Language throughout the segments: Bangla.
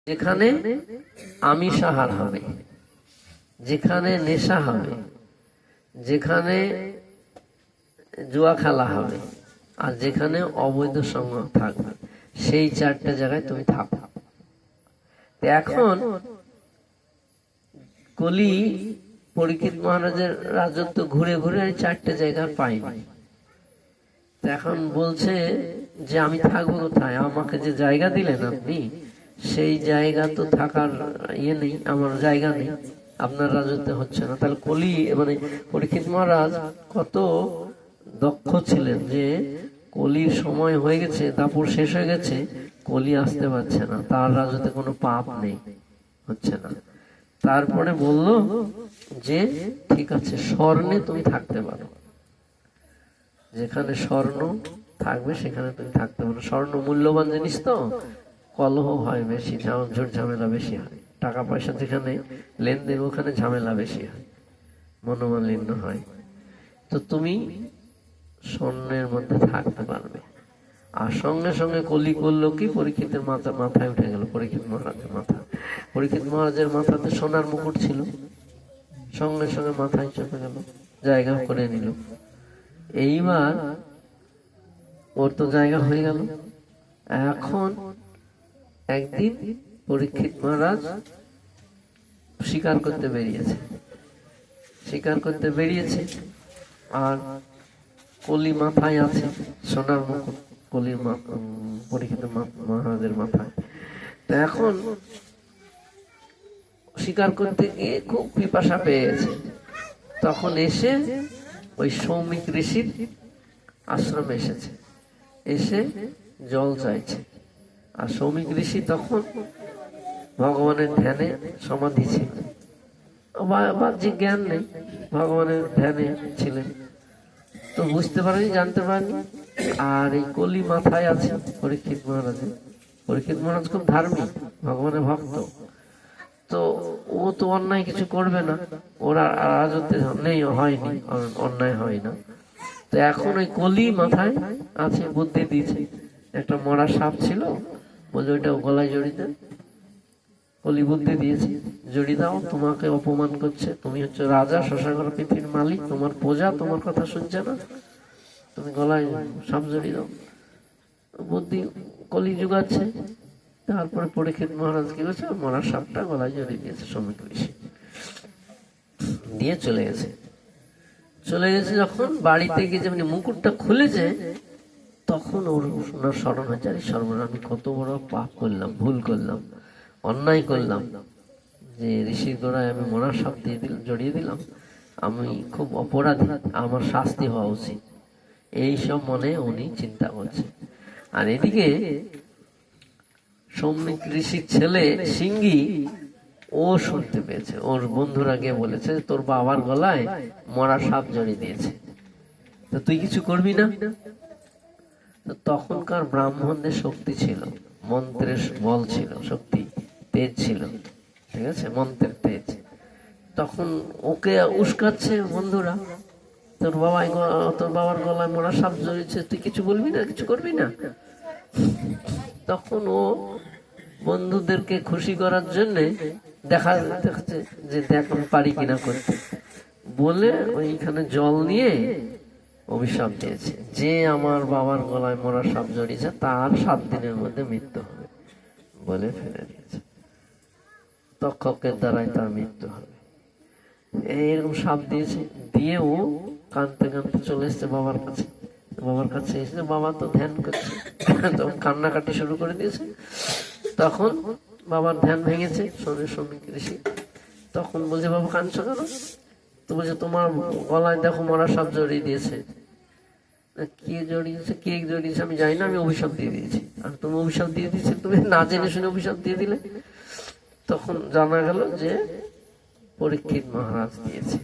যেখানে আমিষ আহার হবে, যেখানে নেশা হবে, যেখানে জুয়া খেলা হবে, আর যেখানে অবৈধ সঙ্গ থাকবে, সেই চারটে জায়গায় তুমি থাকো। এখন কলি পরীক্ষিত মহারাজের রাজত্ব ঘুরে ঘুরে এই চারটে জায়গা পাইনি। এখন বলছে যে আমি থাকবো কোথায়? আমাকে যে জায়গা দিলেন আপনি, সেই জায়গা তো থাকার ইয়ে নেই, আমার জায়গা নেই, আপনার রাজত্বে হচ্ছে না। তাহলে কলি মানে পরীক্ষিত মহারাজ কত দক্ষ ছিলেন যে কলির সময় হয়ে গেছে, দাপর শেষ হয়ে গেছে, কলি আসতে পারছে না, তার রাজত্বে কোনো পাপ নেই, হচ্ছে না। তারপরে বলল যে ঠিক আছে, স্বর্ণে তুমি থাকতে পারো, যেখানে স্বর্ণ থাকবে সেখানে তুমি থাকতে পারো। স্বর্ণ মূল্যবান জিনিস তো, কলহ হয় বেশি, ঝুট ঝামেলা বেশি হয়, টাকা পয়সা যেখানে লেনদেন ওখানে ঝামেলা বেশি হয়, মনোমালিন্য হয়। তো তুমি স্বর্ণের মধ্যে থাকতে পারবে। আর সঙ্গে সঙ্গে কলি করলো কি, পরীক্ষিতের মাথায় উঠে গেল, পরীক্ষিত মহারাজের মাথা, পরীক্ষিত মহারাজের মাথাতে সোনার মুকুট ছিল, সঙ্গে সঙ্গে মাথায় চেপে গেল, জায়গা করে নিল। এইবার ওর তো জায়গা হয়ে গেল। এখন একদিন পরীক্ষিত মহারাজ শিকার করতে বেরিয়েছে, শিকার করতে বেরিয়েছে, আর কলি মাথায় আছে সোনার মুকুট, কলির পরীক্ষিত মহারাজের মাথায়। তো এখন শিকার করতে গিয়ে খুব পিপাসা পেয়েছে, তখন এসে ওই সৌমিক ঋষির আশ্রমে এসেছে, এসে জল চাইছে। আর সৌমিক ঋষি তখন ভগবানের ধ্যানে সমাধি ছিল, বাহ্যিক জ্ঞান নেই, ভগবানের ধ্যানে ছিলেন, তো বুঝতে পারেনি, জানতে পারেনি। আর এই কলি মাথায় আছে পরীক্ষিত মহারাজের। পরীক্ষিত মহারাজ খুব ধার্মিক, ভগবানের ভক্ত, তো ও তো অন্যায় কিছু করবে না, ওরা রাজত্বে নেই, হয়নি, অন্যায় হয় না। তো এখন ওই কলি মাথায় আছে, বুদ্ধি দিয়েছে, একটা মরা সাপ ছিল, বলে ওইটা গলায় জড়িয়ে দেন। কলি বুদ্ধি দিয়েছে, জড়িয়ে দাও, তোমাকে অপমান করছে, তুমি হচ্ছে রাজা, শশাঙ্ক পৃথিবীর মালিক, তোমার প্রজা তোমার কথা শুনছে না, তুমি গলায় সাপ জড়িয়ে দাও। বুদ্ধি কলি যুগাচ্ছে। তারপরে পরীক্ষিত মহারাজ কি করছে, মরা সাপটা গলায় জড়িয়ে দিয়েছে, শ্রমিক ঋষি দিয়ে চলে গেছে। চলে গেছে যখন বাড়িতে গিয়ে যেমনি মুকুটটা খুলেছে, তখন ওর স্মরণ হয়েছে, আরে সর্বনাশ, আমি কত বড় পাপ করলাম, ভুল করলাম, অন্যায় করলাম, যে ঋষির গোড়ায় আমি মরা সাপ দিয়ে দিলাম, জড়িয়ে দিলাম, আমি খুব অপরাধী, আমার শাস্তি হওয়া উচিত, এইসব মনে উনি চিন্তা করছে। আর এদিকে সৌমিক ঋষির ছেলে সিঙ্গি, ও শুনতে পেয়েছে, ওর বন্ধুরা গিয়ে বলেছে তোর বাবার গলায় মরা সাপ জড়িয়ে দিয়েছে, তো তুই কিছু করবি না? তো তখনকার ব্রাহ্মণদের শক্তি ছিল, মন্ত্রের বল ছিল, শক্তি তেজ ছিল, ঠিক আছে, মন্ত্রের তেজ। তখন ওকে উস্কাচ্ছে বন্ধুরা, তোর বাবার গলায় মরা সাপ জড়িয়েছে, তুই কিছু বলবি না, কিছু করবি না? তখন ও বন্ধুদেরকে খুশি করার জন্য দেখাচ্ছে যে দেখ আমি পারি কিনা করতে, বলে ওইখানে জল নিয়ে অভিশাপ দিয়েছে, যে আমার বাবার গলায় মরা সাপ জড়িয়েছে তার 7 দিনের মধ্যে মৃত্যু হবে, বলে ফেলে দিয়েছে, তক্ষকের দ্বারাই তার মৃত্যু হবে। এইরকম সাপ দিয়েছে, দিয়ে ও কাঁদতে কাঁদতে চলে এসছে বাবার কাছে। বাবার কাছে এসে বাবা তো ধ্যান করছে, তখন কান্নাকাটি শুরু করে দিয়েছে। তখন বাবার ধ্যান ভেঙেছে, শ্রমিক ঋষি তখন বলছে, বাবা কাঁদছো কেন? তো বলছে, তোমার গলায় দেখো মরা সাপ জড়িয়ে দিয়েছে। কে জড়িয়েছে, কে জড়িয়েছে আমি জানি না, আমি অভিশাপ দিয়ে দিয়েছি। আর তুমি অভিশাপ দিয়ে দিয়েছি, তুমি না জেনে শুনে অভিশাপ দিয়ে দিলে। তখন জানা গেল যে পরীক্ষিত মহারাজ দিয়েছে।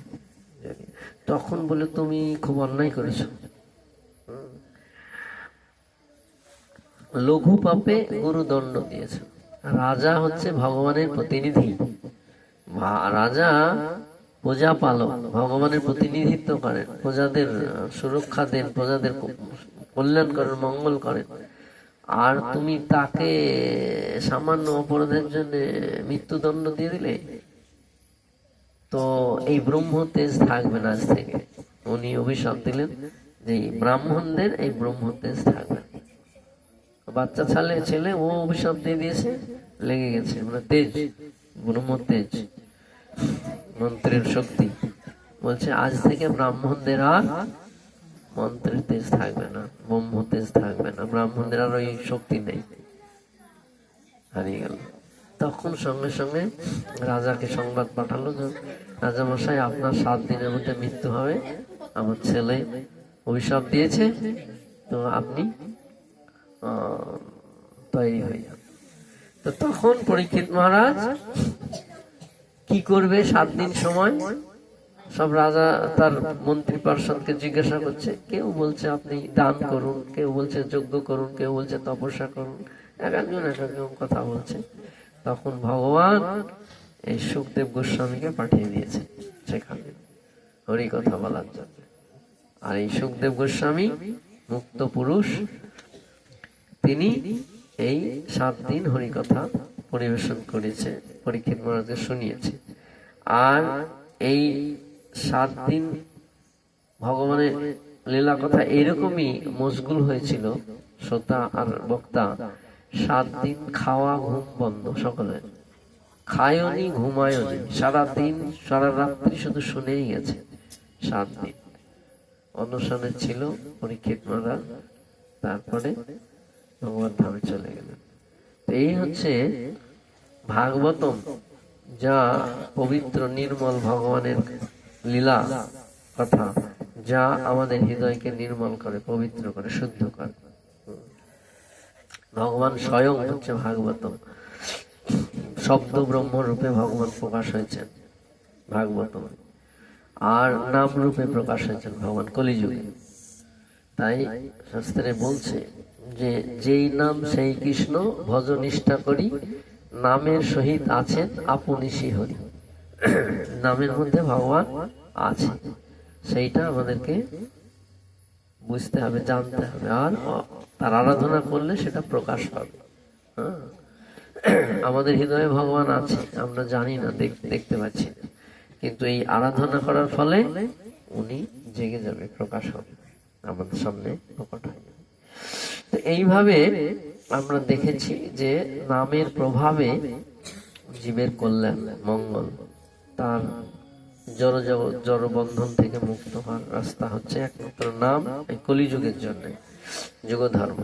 তখন বলে, তুমি খুব অন্যায় করেছো, লঘু পাপে গুরুদণ্ড দিয়েছে। রাজা হচ্ছে ভগবানের প্রতিনিধি, রাজা প্রজা পালক, ভগবানের প্রতিনিধিত্ব করেন, প্রজাদের সুরক্ষা দেন, প্রজাদের কল্যাণ করেন, মঙ্গল করেন। আর তুমি তাকে সামান্য অপরাধের জন্য মৃত্যুদণ্ড দিয়ে দিলে, তো এই ব্রহ্ম তেজ থাকবে না আজ থেকে। উনি অভিশাপ দিলেন যে ব্রাহ্মণদের এই ব্রহ্ম তেজ থাকবে না। বাচ্চা ছেলে ও অভিশাপ দিয়ে দিয়েছে, লেগে গেছে, মানে তেজ, ব্রহ্ম তেজ, মন্ত্রের শক্তি। বলছে আজ থেকে ব্রাহ্মণদের আর মন্ত্রের তেজ থাকবে না, ব্রহ্ম তেজ থাকবে না, ব্রাহ্মণদের আর ওই শক্তি নেই, হারিয়ে গেল। তখন সঙ্গে সঙ্গে রাজাকে সংবাদ পাঠালো যে রাজা মশাই, আপনার 7 দিনের মধ্যে মৃত্যু হবে, আমার ছেলে অভিশাপ দিয়েছে, তো আপনি তৈরি হয়ে যান। তো তখন পরীক্ষিত মহারাজ কি করবে, 7 দিন সময়। সব রাজা তার মন্ত্রী পার্ষদকে জিজ্ঞাসা করছে, কেউ বলছে আপনি দান করুন, কেউ বলছে যজ্ঞ করুন, কেউ বলছে তপস্যা করুন, এক একজন কথা বলছে। তখন ভগবান এই সুখদেব গোস্বামীকে পাঠিয়ে দিয়েছে সেখানে হরি কথা বলার জন্য। আর এই সুখদেব গোস্বামী মুক্ত পুরুষ, তিনি এই 7 দিন হরি কথা পরিবেশন করেছে, পরীক্ষিত মহারাজকে শুনিয়েছে। আর এই 7 দিন ভগবানের লীলা কথা এরকমই মশগুল হয়েছিল শ্রোতা আর বক্তা। 7 দিন খাওয়া ঘুম বন্ধ, সকলে খায়নি ঘুমায়নি, সারাদিন সারা রাত্রি শুধু শুনেই গেছে। 7 দিন অনশনে ছিল পরীক্ষিত মহারাজ, তারপরে ভগবান ধামে চলে গেলেন। এই হচ্ছে ভাগবতম, যা পবিত্র নির্মল ভগবানের লীলা কথা, যা আমাদের হৃদয়কে নির্মল করে, পবিত্র করে, শুদ্ধ করে। ভগবান স্বয়ং হচ্ছে ভাগবতম, শব্দ ব্রহ্ম রূপে ভগবান প্রকাশ হয়েছেন ভাগবতম, আর নাম রূপে প্রকাশ হয়েছেন ভগবান কলিযুগে। তাই শাস্ত্রে বলছে যে যেই নাম সেই কৃষ্ণ, ভজ নিষ্ঠা করি, নামের সহিত আছেন আপনি শ্রীহরি। নামের মধ্যে ভগবান আছে, সেইটা আমাদেরকে বুঝতে হবে, জানতে হবে, আর তার আরাধনা করলে সেটা প্রকাশ পাবে। আমাদের হৃদয়ে ভগবান আছে, আমরা জানি না, দেখতে পাচ্ছি না, কিন্তু এই আরাধনা করার ফলে উনি জেগে যাবে, প্রকাশ হবে, আমাদের সামনে প্রকট হয়ে যাবে। তো এইভাবে আমরা দেখেছি যে নামের প্রভাবে জীবের কল্যাণ, মঙ্গল, তার জড় বন্ধন থেকে মুক্ত হওয়ার রাস্তা হচ্ছে একমাত্র নাম, এই কলিযুগের জন্য যুগ ধর্ম।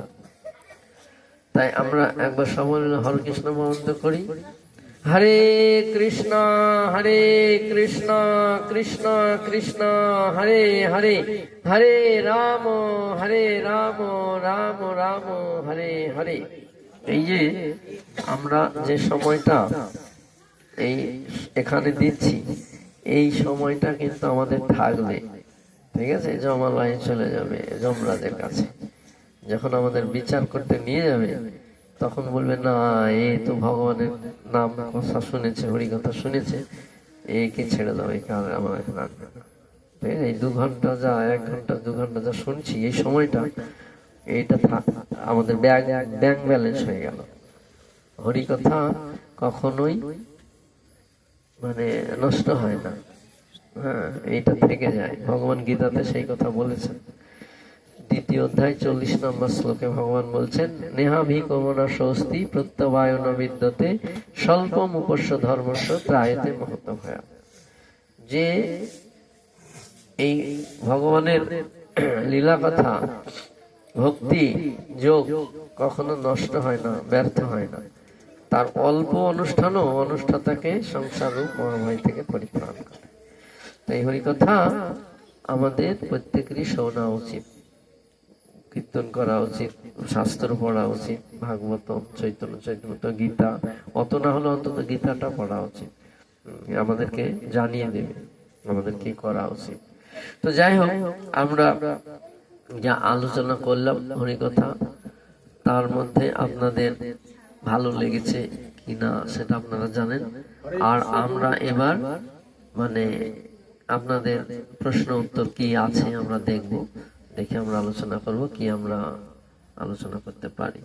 তাই আমরা একবার সবাই হরে কৃষ্ণ মন্ত্র করি, হরে কৃষ্ণ কৃষ্ণ কৃষ্ণ হরে হরে, হরে রাম রাম রাম হরে হরে। এই যে আমরা যে সময়টা এই এখানে দিচ্ছি, এই সময়টা কিন্তু আমাদের থাকবে, ঠিক আছে? জমালয়ে চলে যাবে যমরাজের কাছে, যখন আমাদের বিচার করতে নিয়ে যাবে, তখন বলবে না, এই তো ভগবানের নাম কথা শুনেছে, হরি কথা শুনেছে, একে ছেড়ে দাও, একে আমার এখন আনবে না। এই 2 ঘন্টা যা, 1 ঘন্টা 2 ঘন্টা যা শুনছি, এই সময়টা এইটা আমাদের ব্যাংক ব্যালেন্স হয়ে গেল। হরি কথা কখনোই মানে নষ্ট হয় না, হ্যাঁ, এইটা থেকে যায়। ভগবান গীতাতে সেই কথা বলেছেন, 2য় অধ্যায় 40 নম্বর শ্লোকে ভগবান বলছেন, নেহাভি কমনা স্বস্তি প্রত্যবায়ন বিদ্যতে স্বল্পম উপস্য ধর্মস্য ত্রায়তে মহত ভয়া। যে এই ভগবানের লীলা কথা, ভক্তি যোগ কখনো নষ্ট হয় না, ব্যর্থ হয় না। তার অল্প অনুষ্ঠানও অনুষ্ঠাতাকে সংসার রূপ মহামারী থেকে পরিত্রাণ করে। তাই হরি কথা আমাদের প্রত্যেকেরই শোনা উচিত, কীর্তন করা উচিত, শাস্ত্র পড়া উচিত, ভাগবতম, চৈতন্য চৈতন্য, গীতা, অত না হলে অন্তত গীতাটা পড়া উচিত, আমাদেরকে জানিয়ে দেবে আমাদের কি করা উচিত। তো যাই হোক, আমরা যা আলোচনা করলাম হরিকথা, তার মধ্যে আপনাদের ভালো লেগেছে কিনা সেটা আপনারা জানেন। আর আমরা এবার মানে আপনাদের প্রশ্ন উত্তর কি আছে আমরা দেখব, দেখে আমরা আলোচনা করব, কি আমরা আলোচনা করতে পারি।